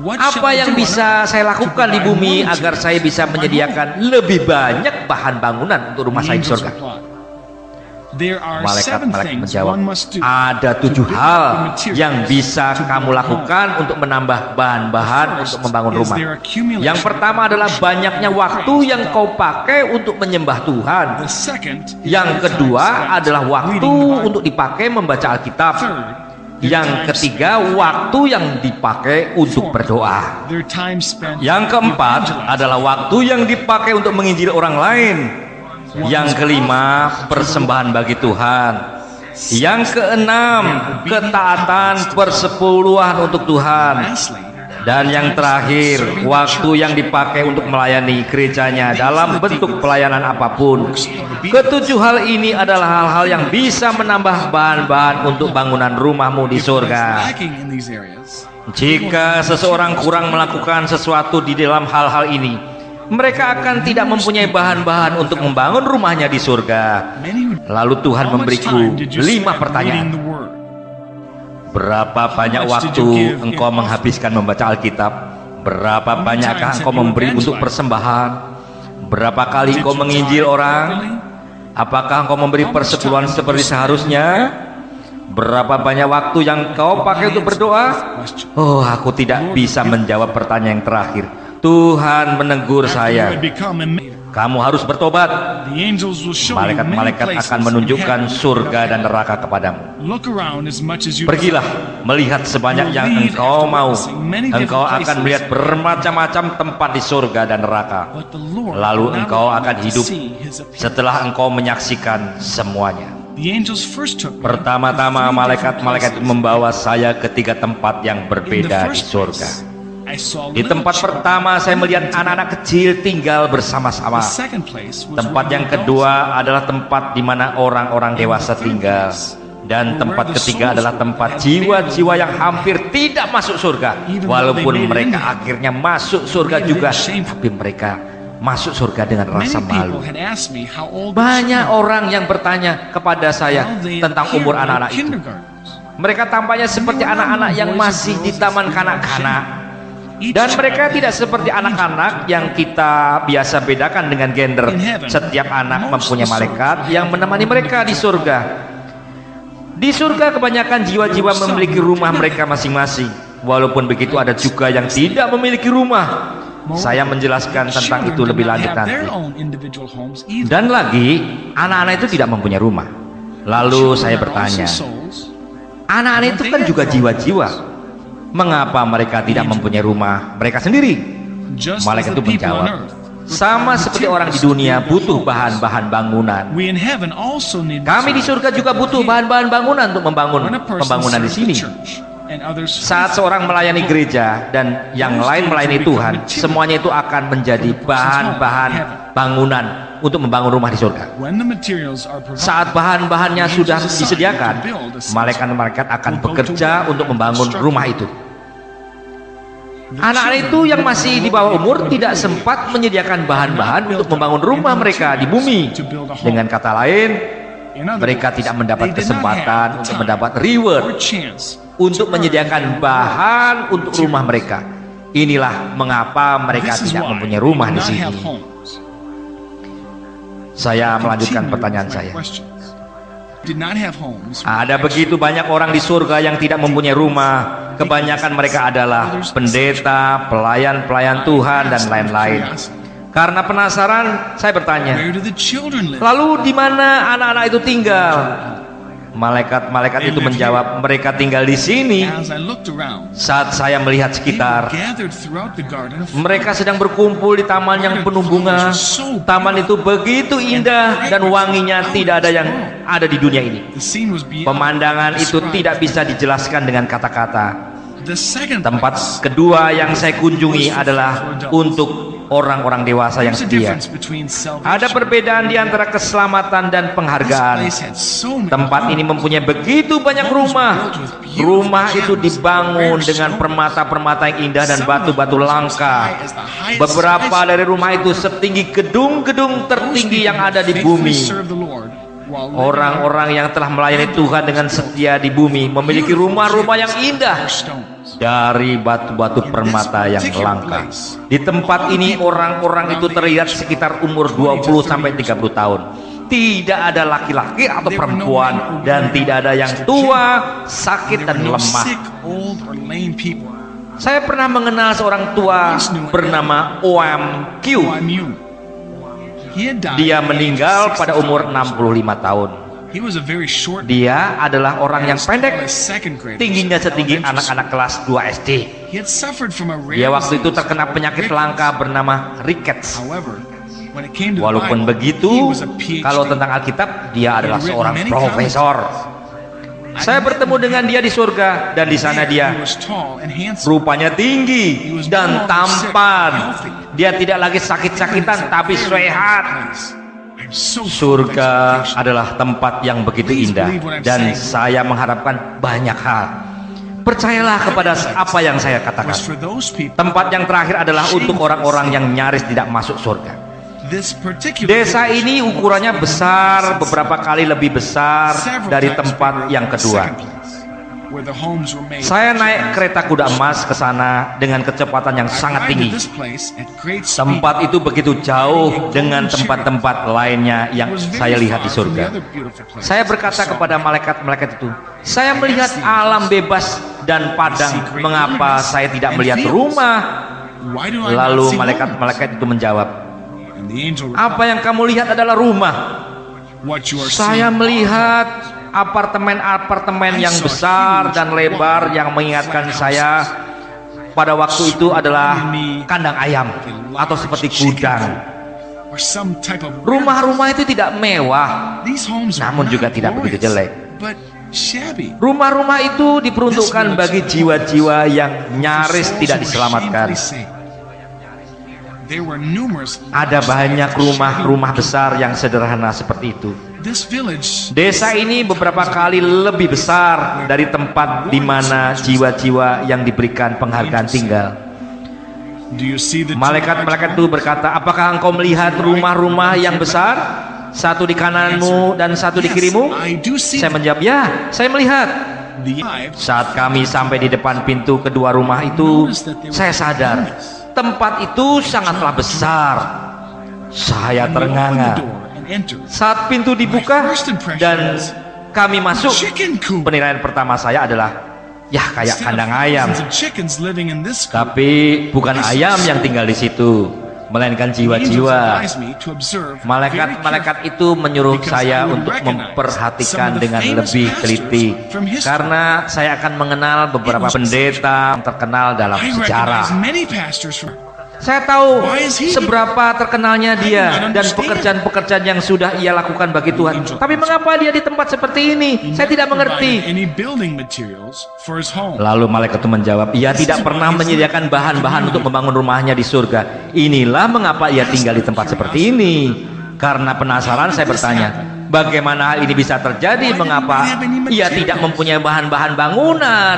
Apa yang bisa saya lakukan di bumi agar saya bisa menyediakan lebih banyak bahan bangunan untuk rumah saya di surga? Malaikat-malaikat menjawab, ada 7 hal yang bisa kamu lakukan untuk menambah bahan-bahan untuk membangun rumah. Yang pertama adalah banyaknya waktu yang kau pakai untuk menyembah Tuhan. Yang kedua adalah waktu untuk dipakai membaca Alkitab. Yang ketiga, waktu yang dipakai untuk berdoa. Yang keempat adalah waktu yang dipakai untuk menginjili orang lain. Yang kelima, persembahan bagi Tuhan. Yang keenam, ketaatan persepuluhan untuk Tuhan. Dan yang terakhir, waktu yang dipakai untuk melayani gerejanya dalam bentuk pelayanan apapun. Ketujuh hal ini adalah hal-hal yang bisa menambah bahan-bahan untuk bangunan rumahmu di surga. Jika seseorang kurang melakukan sesuatu di dalam hal-hal ini, mereka akan tidak mempunyai bahan-bahan untuk membangun rumahnya di surga. Lalu Tuhan memberiku 5 pertanyaan. Berapa banyak waktu engkau menghabiskan membaca Alkitab? Berapa banyakkah engkau memberi untuk persembahan? Berapa kali engkau menginjil orang? Apakah engkau memberi persepuluhan seperti seharusnya? Berapa banyak waktu yang engkau pakai untuk berdoa? Oh, aku tidak bisa menjawab pertanyaan yang terakhir. Tuhan menegur saya, kamu harus bertobat. Malaikat-malaikat akan menunjukkan surga dan neraka kepadamu. Pergilah, melihat sebanyak yang engkau mau. Engkau akan melihat bermacam-macam tempat di surga dan neraka. Lalu engkau akan hidup setelah engkau menyaksikan semuanya. Pertama-tama malaikat-malaikat itu membawa saya ke 3 tempat yang berbeda di surga. Di tempat pertama saya melihat anak-anak kecil tinggal bersama-sama. Tempat yang kedua adalah tempat di mana orang-orang dewasa tinggal. Dan tempat ketiga adalah tempat jiwa-jiwa yang hampir tidak masuk surga. Walaupun mereka akhirnya masuk surga juga, tapi mereka masuk surga dengan rasa malu. Banyak orang yang bertanya kepada saya tentang umur anak-anak itu. Mereka tampaknya seperti anak-anak yang masih di taman kanak-kanak. Dan mereka tidak seperti anak-anak yang kita biasa bedakan dengan gender. Setiap anak mempunyai malaikat yang menemani mereka di surga. Di surga kebanyakan jiwa-jiwa memiliki rumah mereka masing-masing. Walaupun begitu ada juga yang tidak memiliki rumah. Saya menjelaskan tentang itu lebih lanjut nanti. Dan lagi, anak-anak itu tidak mempunyai rumah. Lalu saya bertanya, anak-anak itu kan juga jiwa-jiwa. Mengapa mereka tidak mempunyai rumah mereka sendiri? Malaikat itu menjawab, sama seperti orang di dunia butuh bahan-bahan bangunan. Kami di surga juga butuh bahan-bahan bangunan untuk membangun pembangunan di sini. Saat seorang melayani gereja dan yang lain melayani Tuhan, semuanya itu akan menjadi bahan-bahan bangunan untuk membangun rumah di surga. Saat bahan-bahannya sudah disediakan, malaikat-malaikat akan bekerja untuk membangun rumah itu. Anak-anak itu yang masih di bawah umur tidak sempat menyediakan bahan-bahan untuk membangun rumah mereka di bumi. Dengan kata lain, mereka tidak mendapat kesempatan untuk mendapat reward untuk menyediakan bahan untuk rumah mereka. Inilah mengapa mereka tidak mempunyai rumah di sini. Saya melanjutkan pertanyaan saya. Ada begitu banyak orang di surga yang tidak mempunyai rumah. Kebanyakan mereka adalah pendeta, pelayan-pelayan Tuhan, dan lain-lain. Karena penasaran, saya bertanya, lalu di mana anak-anak itu tinggal? Malaikat-malaikat itu menjawab, mereka tinggal di sini. Saat saya melihat sekitar, mereka sedang berkumpul di taman yang penuh bunga. Taman itu begitu indah dan wanginya tidak ada yang ada di dunia ini. Pemandangan itu tidak bisa dijelaskan dengan kata-kata. Tempat kedua yang saya kunjungi adalah untuk orang-orang dewasa yang setia. Ada perbedaan di antara keselamatan dan penghargaan. Tempat ini mempunyai begitu banyak rumah. Rumah itu dibangun dengan permata-permata yang indah dan batu-batu langka. Beberapa dari rumah itu setinggi gedung-gedung tertinggi yang ada di bumi. Orang-orang yang telah melayani Tuhan dengan setia di bumi memiliki rumah-rumah yang indah dari batu-batu permata yang langka. Di tempat ini orang-orang itu terlihat sekitar umur 20-30 tahun. Tidak ada laki-laki atau perempuan, dan tidak ada yang tua, sakit dan lemah. Saya pernah mengenal seorang tua bernama Oam Q. Dia meninggal pada umur 65 tahun. Dia adalah orang yang pendek, tingginya setinggi anak-anak kelas 2 SD. Dia waktu itu terkena penyakit langka bernama rickets. Walaupun begitu, kalau tentang Alkitab, dia adalah seorang profesor. Saya bertemu dengan dia di surga, dan di sana dia rupanya tinggi dan tampan. Dia tidak lagi sakit-sakitan, tapi sehat. Surga adalah tempat yang begitu indah, dan saya mengharapkan banyak hal. Percayalah kepada apa yang saya katakan. Tempat yang terakhir adalah untuk orang-orang yang nyaris tidak masuk surga. Desa ini ukurannya besar, beberapa kali lebih besar dari tempat yang kedua. Saya naik kereta kuda emas ke sana dengan kecepatan yang sangat tinggi. Tempat itu begitu jauh dengan tempat-tempat lainnya yang saya lihat di surga. Saya berkata kepada malaikat-malaikat itu, saya melihat alam bebas dan padang, mengapa saya tidak melihat rumah? Lalu malaikat-malaikat itu menjawab, apa yang kamu lihat adalah rumah. Saya melihat apartemen-apartemen yang besar dan lebar yang mengingatkan saya pada waktu itu adalah kandang ayam atau seperti gudang. Rumah-rumah itu tidak mewah, namun juga tidak begitu jelek. Rumah-rumah itu diperuntukkan bagi jiwa-jiwa yang nyaris tidak diselamatkan. Ada banyak rumah-rumah besar yang sederhana seperti itu. Desa ini beberapa kali lebih besar dari tempat di mana jiwa-jiwa yang diberikan penghargaan tinggal. Malaikat-malaikat itu berkata, apakah engkau melihat rumah-rumah yang besar? Satu di kananmu dan satu di kirimu? Saya menjawab, ya, saya melihat. Saat kami sampai di depan pintu kedua rumah itu, saya sadar tempat itu sangatlah besar. Saya ternganga. Saat pintu dibuka dan kami masuk, penilaian pertama saya adalah, ya, kayak kandang ayam. Tapi bukan ayam yang tinggal di situ, melainkan jiwa-jiwa. Malaikat-malaikat itu menyuruh saya untuk memperhatikan dengan lebih teliti, karena saya akan mengenal beberapa pendeta yang terkenal dalam sejarah. Saya tahu seberapa terkenalnya dia dan pekerjaan-pekerjaan yang sudah ia lakukan bagi Tuhan. Tapi mengapa dia di tempat seperti ini? Saya tidak mengerti. Lalu malaikat itu menjawab, ia tidak pernah menyediakan bahan-bahan untuk membangun rumahnya di surga. Inilah mengapa ia tinggal di tempat seperti ini. Karena penasaran saya bertanya, bagaimana hal ini bisa terjadi? Mengapa ia tidak mempunyai bahan-bahan bangunan?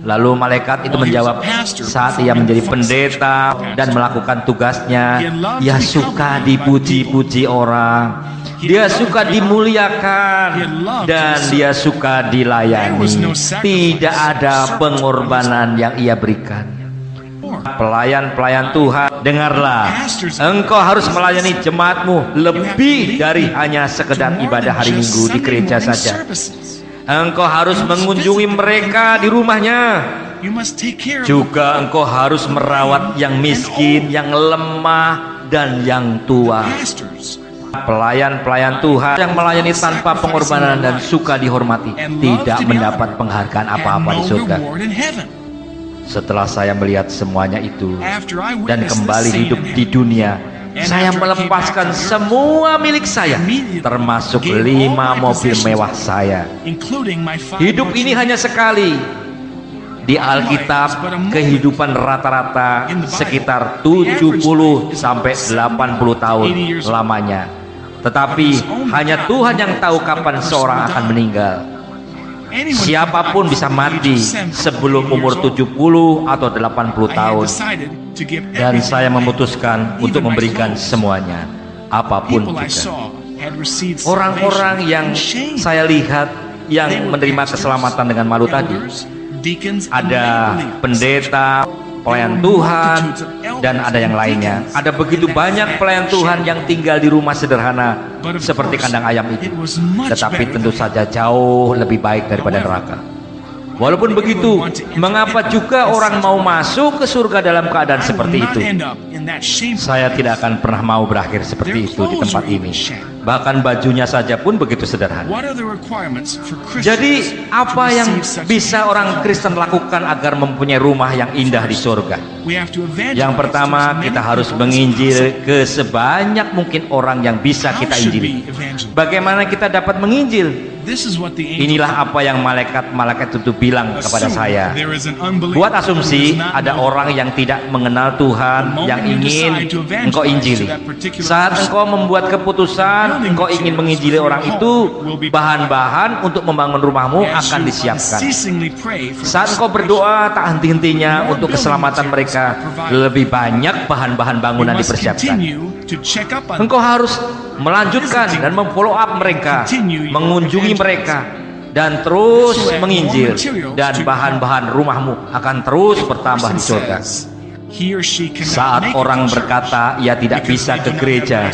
Lalu malaikat itu menjawab, saat ia menjadi pendeta dan melakukan tugasnya, ia suka dipuji-puji orang, dia suka dimuliakan, dan dia suka dilayani. Tidak ada pengorbanan yang ia berikan. Pelayan-pelayan Tuhan, dengarlah, engkau harus melayani jemaatmu lebih dari hanya sekedar ibadah hari Minggu di gereja saja. Engkau harus mengunjungi mereka di rumahnya. Juga engkau harus merawat yang miskin, yang lemah, dan yang tua. Pelayan-pelayan Tuhan yang melayani tanpa pengorbanan dan suka dihormati tidak mendapat penghargaan apa-apa di surga. Setelah saya melihat semuanya itu dan kembali hidup di dunia, saya melepaskan semua milik saya, termasuk 5 mobil mewah saya. Hidup ini hanya sekali. Di Alkitab, kehidupan rata-rata sekitar 70 sampai 80 tahun lamanya. Tetapi hanya Tuhan yang tahu kapan seorang akan meninggal. Siapapun bisa mati sebelum umur 70 atau 80 tahun. Dan saya memutuskan untuk memberikan semuanya, apapun juga. Orang-orang yang saya lihat yang menerima keselamatan dengan malu tadi, ada pendeta, pelayan Tuhan, dan ada yang lainnya. Ada begitu banyak pelayan Tuhan yang tinggal di rumah sederhana seperti kandang ayam itu, tetapi tentu saja jauh lebih baik daripada neraka. Walaupun begitu, mengapa juga orang mau masuk ke surga dalam keadaan seperti itu? Saya tidak akan pernah mau berakhir seperti itu di tempat ini. Bahkan bajunya saja pun begitu sederhana. Jadi apa yang bisa orang Kristen lakukan agar mempunyai rumah yang indah di surga? Yang pertama, kita harus menginjil ke sebanyak mungkin orang yang bisa kita injili. Bagaimana kita dapat menginjil? Inilah apa yang malaikat itu bilang kepada saya. Buat asumsi ada orang yang tidak mengenal Tuhan yang ingin engkau injili. Saat engkau membuat keputusan engkau ingin menginjili orang itu, bahan-bahan untuk membangun rumahmu akan disiapkan. Saat engkau berdoa tak henti-hentinya untuk keselamatan mereka, lebih banyak bahan-bahan bangunan dipersiapkan. Engkau harus melanjutkan dan memfollow up mereka, mengunjungi mereka, dan terus menginjil, dan bahan-bahan rumahmu akan terus bertambah di surga. Saat orang berkata ia tidak bisa ke gereja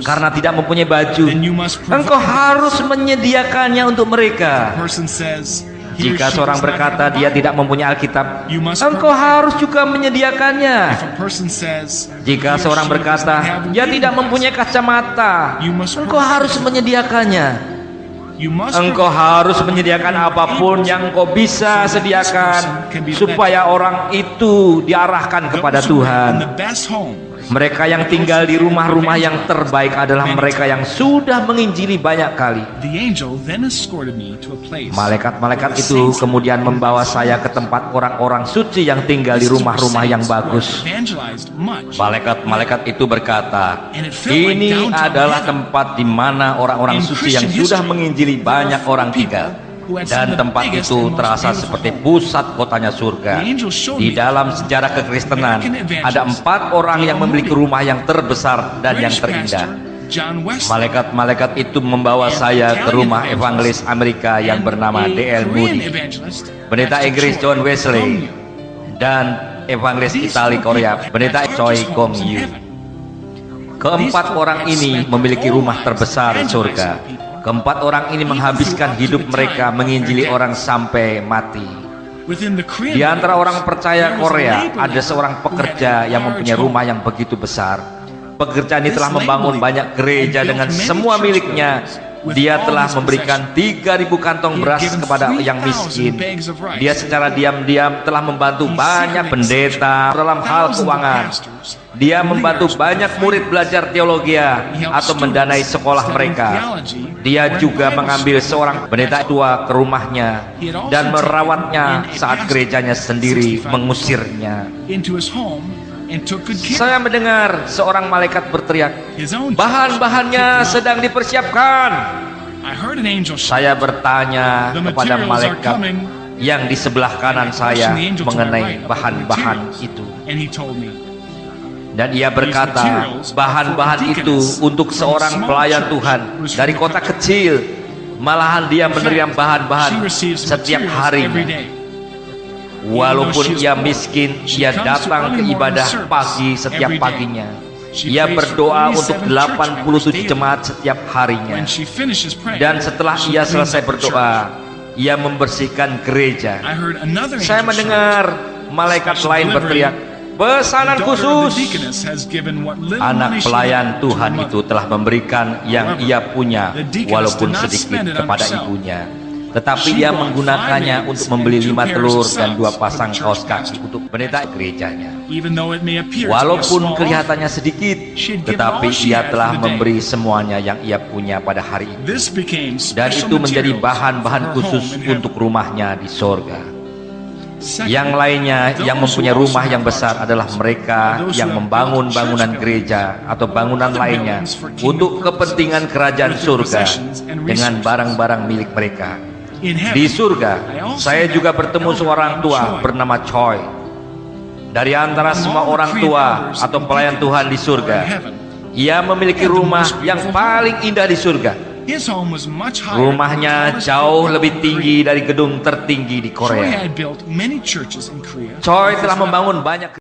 karena tidak mempunyai baju, engkau harus menyediakannya untuk mereka. Jika seorang berkata dia tidak mempunyai Alkitab, engkau harus juga menyediakannya. Jika seorang berkata dia tidak mempunyai kacamata, engkau harus menyediakannya. Engkau harus menyediakan apapun yang engkau bisa sediakan supaya orang itu diarahkan kepada Tuhan. Mereka yang tinggal di rumah-rumah yang terbaik adalah mereka yang sudah menginjili banyak kali. Malaikat-malaikat itu kemudian membawa saya ke tempat orang-orang suci yang tinggal di rumah-rumah yang bagus. Malaikat-malaikat itu berkata, ini adalah tempat di mana orang-orang suci yang sudah menginjili banyak orang tinggal. Dan tempat itu terasa seperti pusat kotanya surga. Di dalam sejarah kekristenan ada 4 orang yang memiliki rumah yang terbesar dan yang terindah. Malaikat-malaikat itu membawa saya ke rumah evangelis Amerika yang bernama D.L. Moody, pendeta Inggris John Wesley, dan evangelis Itali Korea pendeta Choi Gong Yu. Keempat orang ini memiliki rumah terbesar di surga. Keempat orang ini menghabiskan hidup mereka menginjili orang sampai mati. Di antara orang percaya Korea ada seorang pekerja yang mempunyai rumah yang begitu besar. Pekerja ini telah membangun banyak gereja dengan semua miliknya. Dia telah memberikan 3.000 kantong beras kepada yang miskin. Dia secara diam-diam telah membantu banyak pendeta dalam hal keuangan. Dia membantu banyak murid belajar teologi atau mendanai sekolah mereka. Dia juga mengambil seorang pendeta tua ke rumahnya dan merawatnya saat gerejanya sendiri mengusirnya. Saya mendengar seorang malaikat berteriak, bahan-bahannya sedang dipersiapkan. Saya bertanya kepada malaikat yang di sebelah kanan saya mengenai bahan-bahan itu. Dan ia berkata, bahan-bahan itu untuk seorang pelayan Tuhan dari kota kecil. Malahan dia menerima bahan-bahan setiap harinya. Walaupun ia miskin, ia datang ke ibadah pagi setiap paginya. Ia berdoa untuk 87 jemaat setiap harinya. Dan setelah ia selesai berdoa, ia membersihkan gereja. Saya mendengar malaikat lain berteriak, pesanan khusus. Anak pelayan Tuhan itu telah memberikan yang ia punya walaupun sedikit kepada ibunya. Tetapi dia menggunakannya untuk membeli 5 telur dan 2 pasang kaos kaki untuk pendeta gerejanya. Walaupun kelihatannya sedikit, tetapi ia telah memberi semuanya yang ia punya pada hari itu. Dan itu menjadi bahan-bahan khusus untuk rumahnya di sorga. Yang lainnya yang mempunyai rumah yang besar adalah mereka yang membangun bangunan gereja atau bangunan lainnya untuk kepentingan kerajaan surga dengan barang-barang milik mereka. Di surga, saya juga bertemu seorang tua bernama Choi. Dari antara semua orang tua atau pelayan Tuhan di surga, Ia memiliki rumah yang paling indah di surga. Rumahnya jauh lebih tinggi dari gedung tertinggi di Korea. Choi telah membangun banyak